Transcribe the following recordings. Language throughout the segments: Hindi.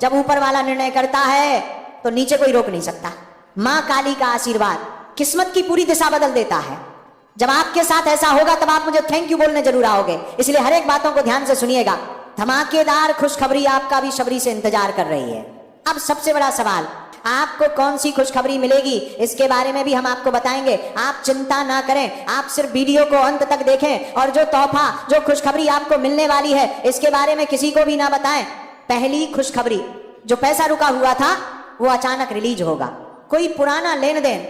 जब ऊपर वाला निर्णय करता है तो नीचे कोई रोक नहीं सकता। मां काली का आशीर्वाद किस्मत की पूरी दिशा बदल देता है। जब आपके साथ ऐसा होगा तब आप मुझे थैंक यू बोलने जरूर आओगे। इसलिए हर एक बातों को ध्यान से सुनिएगा। धमाकेदार खुशखबरी आपका भी शबरी से इंतजार कर रही है। अब सबसे बड़ा सवाल, आपको कौन सी खुशखबरी मिलेगी, इसके बारे में भी हम आपको बताएंगे। आप चिंता ना करें, आप सिर्फ वीडियो को अंत तक देखें और जो तोहफा, जो खुशखबरी आपको मिलने वाली है, इसके बारे में किसी को भी ना बताएं। पहली खुशखबरी, जो पैसा रुका हुआ था वो अचानक रिलीज होगा। कोई पुराना लेन देन,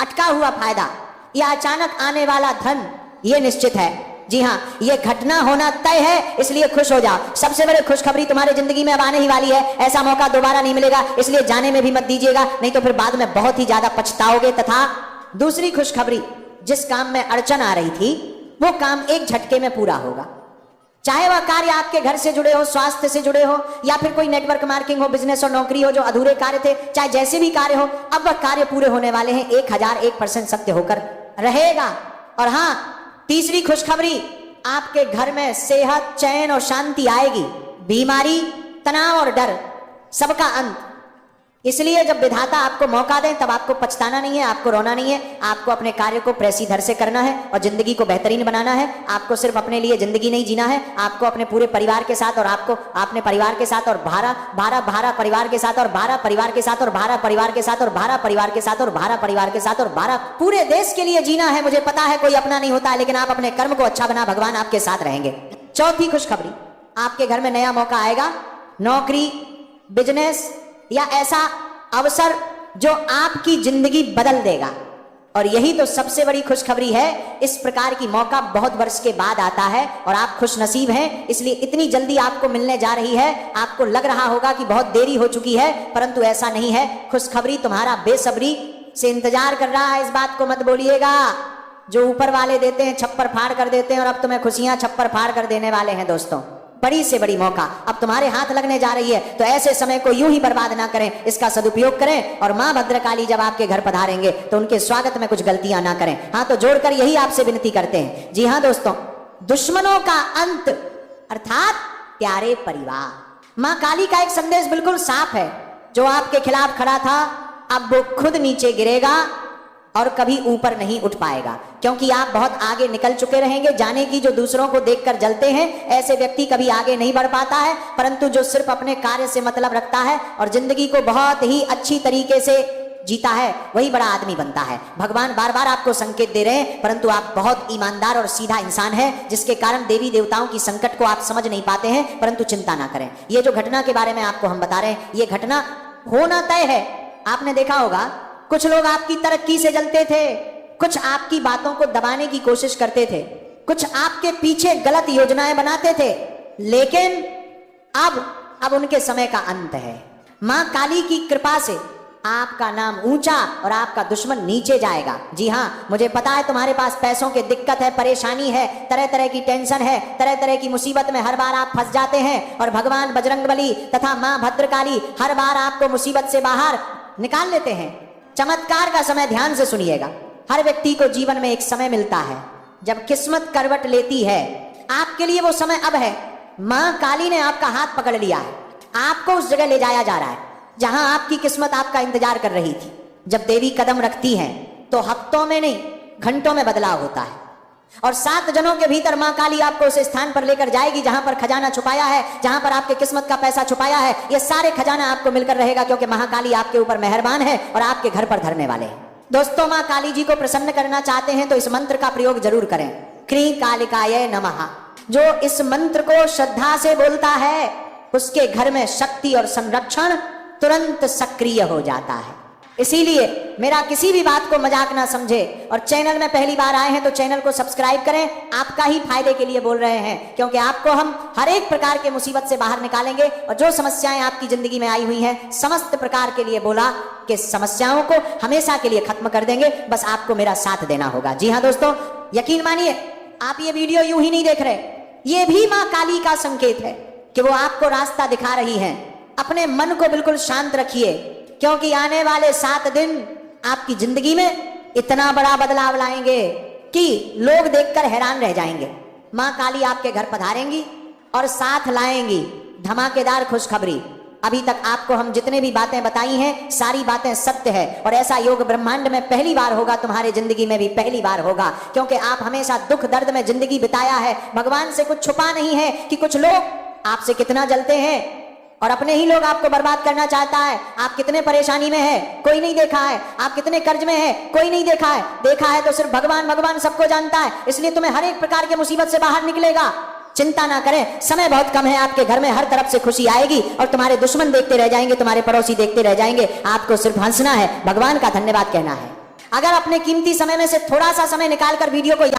अटका हुआ फायदा या अचानक आने वाला धन, ये निश्चित है। जी हाँ, ये घटना होना तय है, इसलिए खुश हो जाओ। सबसे बड़ी खुशखबरी तुम्हारे जिंदगी में अब आने ही वाली है। ऐसा मौका दोबारा नहीं मिलेगा, इसलिए जाने में भी मत दीजिएगा, नहीं तो फिर बाद में बहुत ही ज्यादा पछताओगे। तथा दूसरी खुशखबरी, जिस काम में अड़चन आ रही थी वो काम एक झटके में पूरा होगा। चाहे वह कार्य आपके घर से जुड़े हो, स्वास्थ्य से जुड़े हो, या फिर कोई नेटवर्क मार्केटिंग हो, बिजनेस और नौकरी हो, जो अधूरे कार्य थे, चाहे जैसे भी कार्य हो, अब वह कार्य पूरे होने वाले हैं। 1001% सत्य होकर रहेगा। और हाँ, तीसरी खुशखबरी, आपके घर में सेहत, चैन और शांति आएगी। बीमारी, तनाव और डर, सबका अंत। इसलिए जब विधाता आपको मौका दें तब आपको पछताना नहीं है, आपको रोना नहीं है। आपको अपने कार्य को प्रेसीधर से करना है और जिंदगी को बेहतरीन बनाना है। आपको सिर्फ अपने लिए जिंदगी नहीं जीना है, आपको अपने पूरे परिवार के साथ, और आपको अपने परिवार के साथ, और भारा परिवार के साथ, और 12 परिवार के साथ, और 12 परिवार के साथ, और 12 परिवार के साथ, और 12 परिवार के साथ, और 12 पूरे देश के लिए जीना है। मुझे पता है कोई अपना नहीं होता, लेकिन आप अपने कर्म को अच्छा बना, भगवान आपके साथ रहेंगे। चौथी खुशखबरी, आपके घर में नया मौका आएगा। नौकरी, बिजनेस या ऐसा अवसर जो आपकी जिंदगी बदल देगा। और यही तो सबसे बड़ी खुशखबरी है। इस प्रकार की मौका बहुत वर्ष के बाद आता है और आप खुश नसीब हैं, इसलिए इतनी जल्दी आपको मिलने जा रही है। आपको लग रहा होगा कि बहुत देरी हो चुकी है, परंतु ऐसा नहीं है। खुशखबरी तुम्हारा बेसब्री से इंतजार कर रहा है। इस बात को मत बोलिएगा। जो ऊपर वाले देते हैं छप्पर फाड़ कर देते हैं, और अब तुम्हें खुशियां छप्पर फाड़ कर देने वाले हैं। दोस्तों, बड़ी से बड़ी मौका अब तुम्हारे हाथ लगने जा रही है, तो ऐसे समय को यूं ही बर्बाद ना करें, इसका सदुपयोग करें। और मां भद्रकाली जब आपके घर पधारेंगे तो उनके स्वागत में कुछ गलतियां ना करें। हाँ, तो जोड़कर यही आपसे विनती करते हैं। जी हाँ दोस्तों, दुश्मनों का अंत अर्थात प्यारे परिवार। मां काली का एक संदेश बिल्कुल साफ है। जो आपके खिलाफ खड़ा था अब वो खुद नीचे गिरेगा और कभी ऊपर नहीं उठ पाएगा, क्योंकि आप बहुत आगे निकल चुके रहेंगे। जाने की जो दूसरों को देखकर जलते हैं, ऐसे व्यक्ति कभी आगे नहीं बढ़ पाता है, परंतु जो सिर्फ अपने कार्य से मतलब रखता है और जिंदगी को बहुत ही अच्छी तरीके से जीता है, वही बड़ा आदमी बनता है। भगवान बार बार आपको संकेत दे रहे हैं, परंतु आप बहुत ईमानदार और सीधा इंसान हैं, जिसके कारण देवी देवताओं की संकट को आप समझ नहीं पाते हैं। परंतु चिंता ना करें, ये जो घटना के बारे में आपको हम बता रहे हैं, ये घटना होना तय है। आपने देखा होगा कुछ लोग आपकी तरक्की से जलते थे, कुछ आपकी बातों को दबाने की कोशिश करते थे, कुछ आपके पीछे गलत योजनाएं बनाते थे, लेकिन अब उनके समय का अंत है। मां काली की कृपा से आपका नाम ऊंचा और आपका दुश्मन नीचे जाएगा। जी हाँ, मुझे पता है तुम्हारे पास पैसों की दिक्कत है, परेशानी है, तरह तरह की टेंशन है, तरह तरह की मुसीबत में हर बार आप फंस जाते हैं, और भगवान बजरंगबली तथा मां भद्रकाली हर बार आपको मुसीबत से बाहर निकाल लेते हैं। चमत्कार का समय ध्यान से सुनिएगा। हर व्यक्ति को जीवन में एक समय मिलता है जब किस्मत करवट लेती है। आपके लिए वो समय अब है। मां काली ने आपका हाथ पकड़ लिया है, आपको उस जगह ले जाया जा रहा है जहां आपकी किस्मत आपका इंतजार कर रही थी। जब देवी कदम रखती है तो हफ्तों में नहीं, घंटों में बदलाव होता है, और 7 जनों के भीतर मां काली आपको उस स्थान पर लेकर जाएगी जहां पर खजाना छुपाया है, जहां पर आपके किस्मत का पैसा छुपाया है। ये सारे खजाना आपको मिलकर रहेगा, क्योंकि महाकाली आपके ऊपर मेहरबान है और आपके घर पर धरने वाले हैं। दोस्तों, मां काली जी को प्रसन्न करना चाहते हैं तो इस मंत्र का प्रयोग जरूर करें। क्री कालिकाय नमः। जो इस मंत्र को श्रद्धा से बोलता है उसके घर में शक्ति और संरक्षण तुरंत सक्रिय हो जाता है। इसीलिए मेरा किसी भी बात को मजाक ना समझे, और चैनल में पहली बार आए हैं तो चैनल को सब्सक्राइब करें। आपका ही फायदे के लिए बोल रहे हैं, क्योंकि आपको हम हर एक प्रकार के मुसीबत से बाहर निकालेंगे, और जो समस्याएं आपकी जिंदगी में आई हुई हैं समस्त प्रकार के लिए बोला कि समस्याओं को हमेशा के लिए खत्म कर देंगे। बस आपको मेरा साथ देना होगा। जी हाँ दोस्तों, यकीन मानिए, आप ये वीडियो यूं ही नहीं देख रहे, ये भी मां काली का संकेत है कि वो आपको रास्ता दिखा रही है। अपने मन को बिल्कुल शांत रखिए, क्योंकि आने वाले 7 दिन आपकी जिंदगी में इतना बड़ा बदलाव लाएंगे कि लोग देखकर हैरान रह जाएंगे। मां काली आपके घर पधारेंगी और साथ लाएंगी धमाकेदार खुशखबरी। अभी तक आपको हम जितने भी बातें बताई हैं सारी बातें सत्य है, और ऐसा योग ब्रह्मांड में पहली बार होगा, तुम्हारे जिंदगी में भी पहली बार होगा, क्योंकि आप हमेशा दुख दर्द में जिंदगी बिताया है। भगवान से कुछ छुपा नहीं है कि कुछ लोग आपसे कितना जलते हैं और अपने ही लोग आपको बर्बाद करना चाहता है। आप कितने परेशानी में है कोई नहीं देखा है, आप कितने कर्ज में है कोई नहीं देखा है, देखा है तो सिर्फ भगवान। भगवान सबको जानता है, इसलिए तुम्हें हर एक प्रकार की मुसीबत से बाहर निकलेगा। चिंता ना करें, समय बहुत कम है, आपके घर में हर तरफ से खुशी आएगी और तुम्हारे दुश्मन देखते रह जाएंगे, तुम्हारे पड़ोसी देखते रह जाएंगे। आपको सिर्फ हंसना है, भगवान का धन्यवाद कहना है। अगर अपने कीमती समय में से थोड़ा सा समय निकालकर वीडियो को